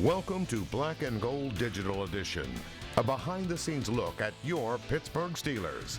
Welcome to Black and Gold Digital Edition, a behind-the-scenes look at your Pittsburgh Steelers.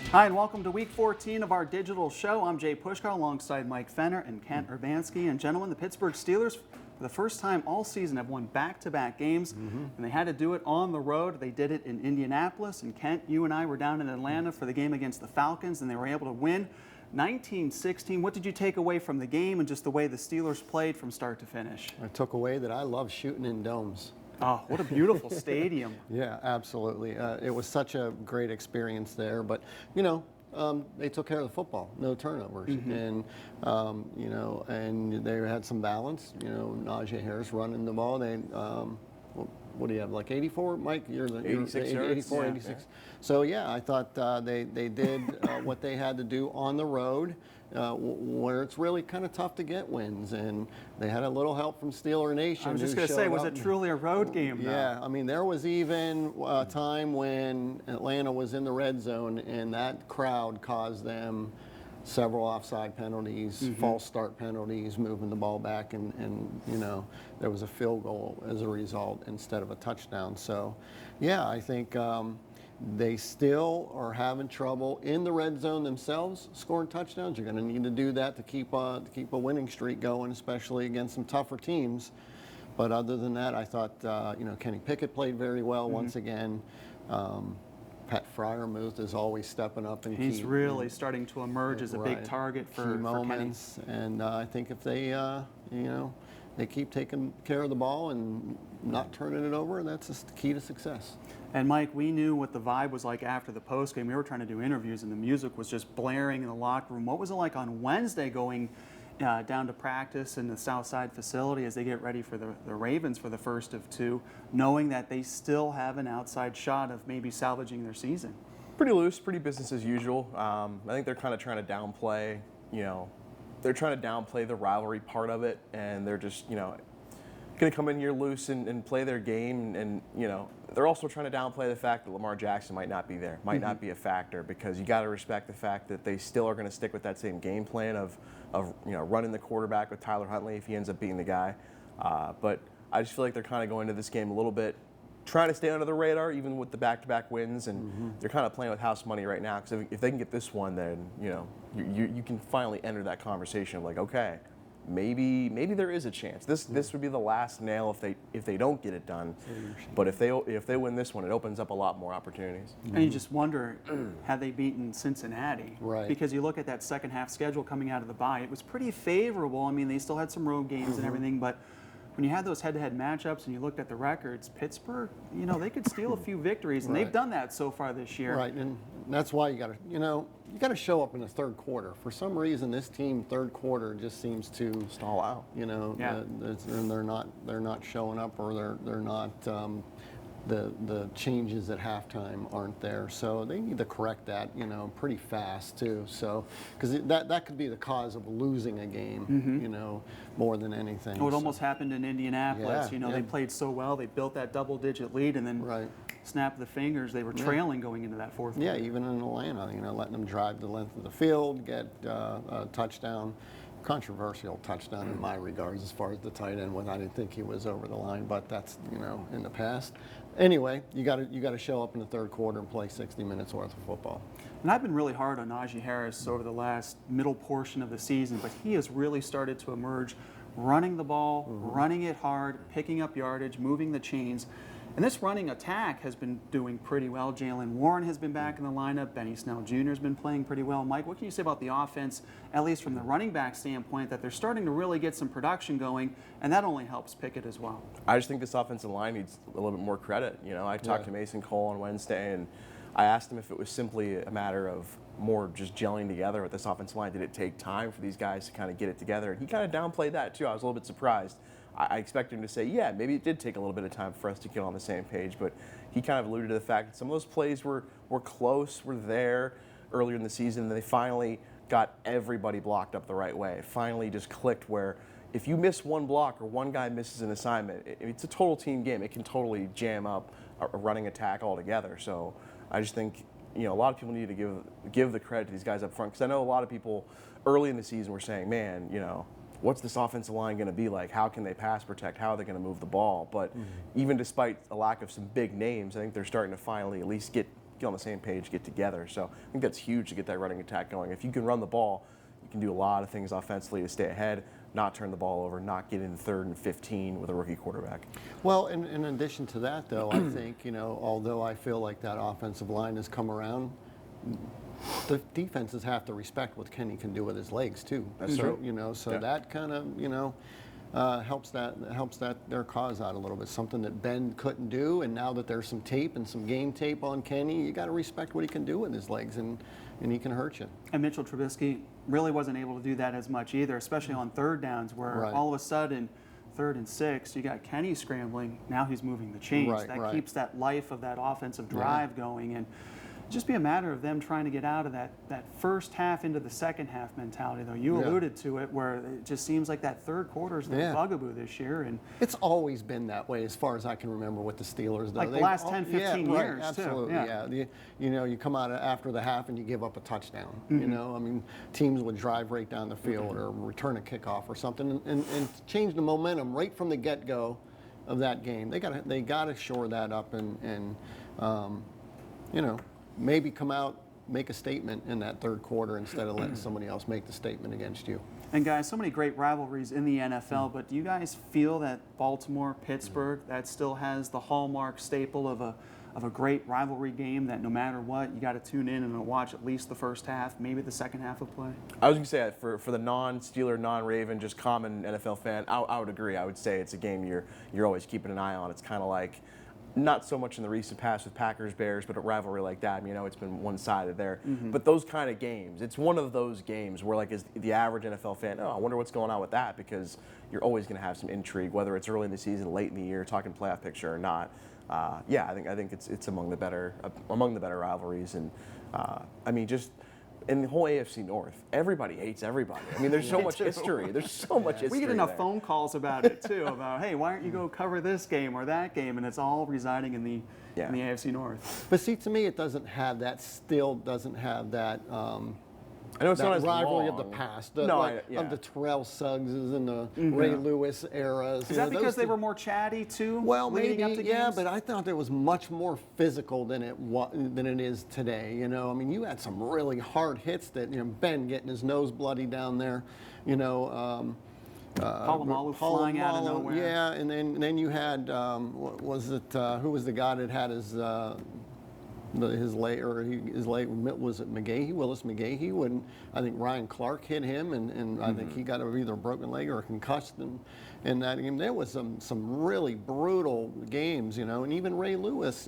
Hi, and welcome to Week 14 of our digital show. I'm Jay Pushkar alongside Mike Fenner and Kent Urbanski. And gentlemen, the Pittsburgh Steelers, for the first time all season, have won back-to-back games, and they had to do it on the road. They did it in Indianapolis, and Kent, you and I were down in Atlanta for the game against the Falcons, and they were able to win 19-16. What did you take away from the game and just the way the Steelers played from start to finish? I took away that I love shooting in domes. Oh, what a beautiful stadium. Yeah, absolutely. It was such a great experience there. But, they took care of the football, no turnovers. And, and they had some balance. Najee Harris running the ball. They, what do you have, like 84, Mike? You're the 86 yards. 84, Yeah. 86. So, yeah, I thought they did what they had to do on the road. Where it's really kind of tough to get wins, and they had a little help from Steeler Nation. I was just going to say, was it truly a road game? Yeah, I mean, there was even a time when Atlanta was in the red zone, and that crowd caused them several offside penalties, false start penalties, moving the ball back, and there was a field goal as a result instead of a touchdown. So, yeah, I think they still are having trouble in the red zone themselves scoring touchdowns. You're going to need to do that to keep a winning streak going, especially against some tougher teams. But other than that, I thought Kenny Pickett played very well once again. Pat Freiermuth is always stepping up and he's really starting to emerge as a big target for moments. And I think if they they keep taking care of the ball and not turning it over, that's the key to success. And Mike, we knew what the vibe was like after the postgame. We were trying to do interviews, and the music was just blaring in the locker room. What was it like on Wednesday going down to practice in the Southside facility as they get ready for the Ravens for the first of two, knowing that they still have an outside shot of maybe salvaging their season? Pretty loose, pretty business as usual. I think they're kind of trying to downplay, they're trying to downplay the rivalry part of it, and they're just, going to come in here loose and play their game. And they're also trying to downplay the fact that Lamar Jackson might not be there, might not be a factor, because you got to respect the fact that they still are going to stick with that same game plan of running the quarterback with Tyler Huntley if he ends up being the guy. But I just feel like they're kind of going into this game a little bit trying to stay under the radar, even with the back-to-back wins, and they're kind of playing with house money right now, because if they can get this one, then you can finally enter that conversation of like, okay, maybe there is a chance. This would be the last nail if they don't get it done. But if they win this one, it opens up a lot more opportunities. And you just wonder, had they beaten Cincinnati? Right. Because you look at that second half schedule coming out of the bye, it was pretty favorable. I mean, they still had some road games and everything, but when you had those head-to-head matchups and you looked at the records, Pittsburgh, they could steal a few victories, and they've done that so far this year. Right, and that's why you got to show up in the third quarter. For some reason, this team third quarter just seems to Stall out. And they're not showing up, or they're not. The changes at halftime aren't there, so they need to correct that, pretty fast too. So, because that could be the cause of losing a game, more than anything. It almost happened in Indianapolis. Yeah, They played so well, they built that double-digit lead, and then snap the fingers, they were trailing going into that fourth quarter. Yeah, even in Atlanta, letting them drive the length of the field, get a touchdown. Controversial touchdown in my regards as far as the tight end went. I didn't think he was over the line, but that's in the past. Anyway, you got to show up in the third quarter and play 60 minutes worth of football. And I've been really hard on Najee Harris over the last middle portion of the season, but he has really started to emerge, running the ball, running it hard, picking up yardage, moving the chains. And this running attack has been doing pretty well. Jaylen Warren has been back in the lineup. Benny Snell Jr. has been playing pretty well. Mike, what can you say about the offense, at least from the running back standpoint, that they're starting to really get some production going, and that only helps Pickett as well? I just think this offensive line needs a little bit more credit. I talked to Mason Cole on Wednesday, and I asked him if it was simply a matter of more just gelling together with this offensive line. Did it take time for these guys to kind of get it together? And he kind of downplayed that, too. I was a little bit surprised. I expected him to say, yeah, maybe it did take a little bit of time for us to get on the same page, but he kind of alluded to the fact that some of those plays were close, were there earlier in the season, and they finally got everybody blocked up the right way. It finally just clicked where if you miss one block or one guy misses an assignment, it's a total team game. It can totally jam up a running attack altogether. So I just think a lot of people need to give the credit to these guys up front, because I know a lot of people early in the season were saying, man, what's this offensive line going to be like? How can they pass protect? How are they going to move the ball? But even despite a lack of some big names, I think they're starting to finally at least get on the same page, get together. So I think that's huge to get that running attack going. If you can run the ball, you can do a lot of things offensively to stay ahead, not turn the ball over, not get in 3rd and 15 with a rookie quarterback. Well, in addition to that, though, I think, although I feel like that offensive line has come around, the defenses have to respect what Kenny can do with his legs too. That's so, true. So Yeah. that kind of, helps their cause out a little bit. Something that Ben couldn't do, and now that there's some tape and some game tape on Kenny, you got to respect what he can do with his legs, and he can hurt you. And Mitchell Trubisky really wasn't able to do that as much either, especially on 3rd downs, where Right. all of a sudden, 3rd and 6, you got Kenny scrambling. Now he's moving the chains. Right, that right. keeps that life of that offensive drive going, and just be a matter of them trying to get out of that first half into the second half mentality. Though you Yeah. alluded to it, where it just seems like that 3rd quarter is the Yeah. bugaboo this year, and It's always been that way, as far as I can remember, with the Steelers. Though. Like the They've last 10, 15 yeah, years, right, too. absolutely, Yeah. yeah. You come out after the half and you give up a touchdown. Mm-hmm. I mean, teams would drive right down the field or return a kickoff or something, and change the momentum right from the get-go of that game. They got to shore that up and maybe come out, make a statement in that 3rd quarter instead of letting somebody else make the statement against you. And guys, so many great rivalries in the NFL, but do you guys feel that Baltimore, Pittsburgh, that still has the hallmark staple of a great rivalry game that no matter what, you got to tune in and watch at least the first half, maybe the second half of play? I was going to say that for the non-Steeler, non-Raven, just common NFL fan, I would agree. I would say it's a game you're always keeping an eye on. It's kind of like, not so much in the recent past with Packers, Bears, but a rivalry like that, it's been one-sided there. But those kind of games, it's one of those games where, like, as the average NFL fan, I wonder what's going on with that, because you're always going to have some intrigue, whether it's early in the season, late in the year, talking playoff picture or not. I think it's among the better rivalries, and just in the whole AFC North, everybody hates everybody. There's so much history. There's so much history. We get enough there. phone calls about it too, about hey, why aren't you go cover this game or that game, and it's all residing in the AFC North. But see, to me, it doesn't have that. Still doesn't have that. I know it's not That as rivalry of long. the past, No, of the Terrell Suggses and the Ray Lewis eras. Is that because they were more chatty too? Well, leading maybe, up to yeah, games? but I thought it was much more physical than it is today. You had some really hard hits that Ben getting his nose bloody down there. Polamalu flying out of nowhere. Yeah, and then you had who was the guy that had his leg, was it McGahee, Willis McGahee, when I think Ryan Clark hit him, and I think he got either a broken leg or a concussion in that game. There was some really brutal games, and even Ray Lewis,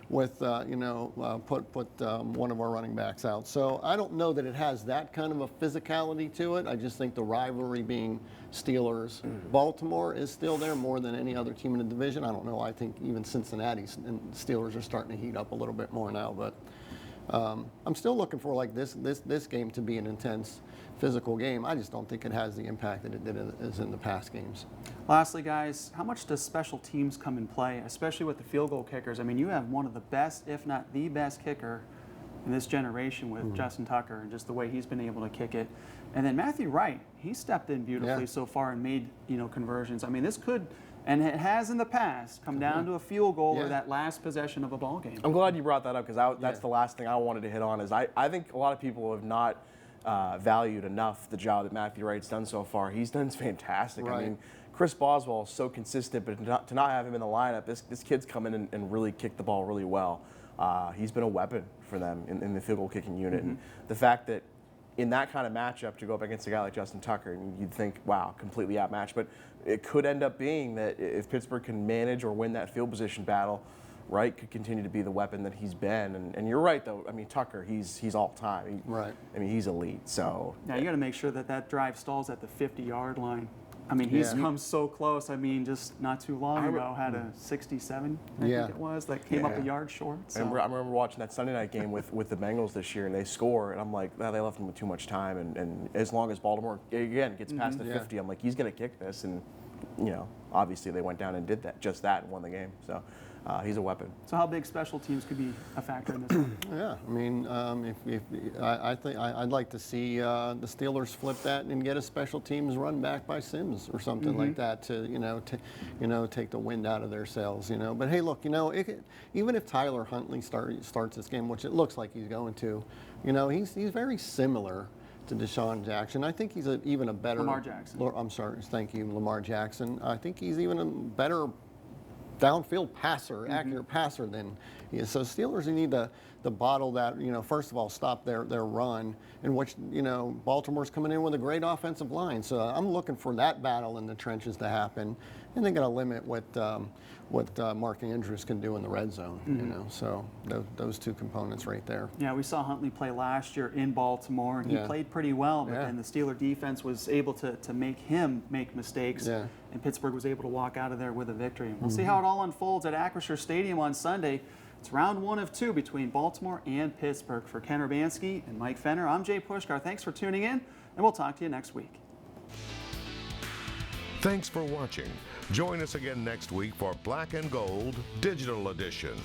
with put one of our running backs out. So I don't know that it has that kind of a physicality to it. I just think the rivalry being Steelers, Baltimore is still there more than any other team in the division. I don't know. I think even Cincinnati and Steelers are starting to heat up a little bit more now, but I'm still looking for like this game to be an intense, physical game. I just don't think it has the impact that it did as in the past games. Lastly, guys, how much does special teams come in play, especially with the field goal kickers? You have one of the best, if not the best kicker in this generation with Justin Tucker and just the way he's been able to kick it. And then Matthew Wright, he stepped in beautifully so far and made, conversions. This could, and it has in the past, come down to a field goal or that last possession of a ball game. I'm glad you brought that up, because that's the last thing I wanted to hit on. Is I think a lot of people have not valued enough the job that Matthew Wright's done so far. He's done fantastic. Right. Chris Boswell is so consistent, but to not have him in the lineup, this kid's come in and really kicked the ball really well. He's been a weapon for them in the field goal kicking unit. And the fact that in that kind of matchup to go up against a guy like Justin Tucker, you'd think, wow, completely outmatched. But it could end up being that if Pittsburgh can manage or win that field position battle, Wright could continue to be the weapon that he's been. And you're right, though. Tucker, he's all time. Right. He's elite. So Now you got to make sure that drive stalls at the 50-yard line. He's come so close. Just not too long ago had a 67, I think it was, that came up a yard short. I So. remember watching that Sunday night game with the Bengals this year, and they score, and I'm like, they left him with too much time. And as long as Baltimore, again, gets past the 50, I'm like, he's going to kick this. And, obviously they went down and did just that and won the game. So he's a weapon. So how big special teams could be a factor in this one? Yeah, I mean, I think I'd like to see the Steelers flip that and get a special teams run back by Sims or something like that to take the wind out of their sails. But hey, look, even if Tyler Huntley starts this game, which it looks like he's going to, he's very similar to Deshaun Jackson. I think he's even a better Lamar Jackson. I'm sorry, thank you, Lamar Jackson. I think he's even a better downfield passer, accurate passer than he is. So Steelers, you need to bottle that, first of all, stop their run, in which, Baltimore's coming in with a great offensive line. So I'm looking for that battle in the trenches to happen. And they're going to limit what Mark Andrews can do in the red zone, So those two components right there. Yeah, we saw Huntley play last year in Baltimore, and he Yeah. played pretty well, but Yeah. then the Steeler defense was able to make him make mistakes, Yeah. and Pittsburgh was able to walk out of there with a victory. And we'll see how it all unfolds at Acrisure Stadium on Sunday. It's round 1 of 2 between Baltimore and Pittsburgh. For Ken Urbanski and Mike Fenner, I'm Jay Pushkar. Thanks for tuning in, and we'll talk to you next week. Thanks for watching. Join us again next week for Black and Gold Digital Edition.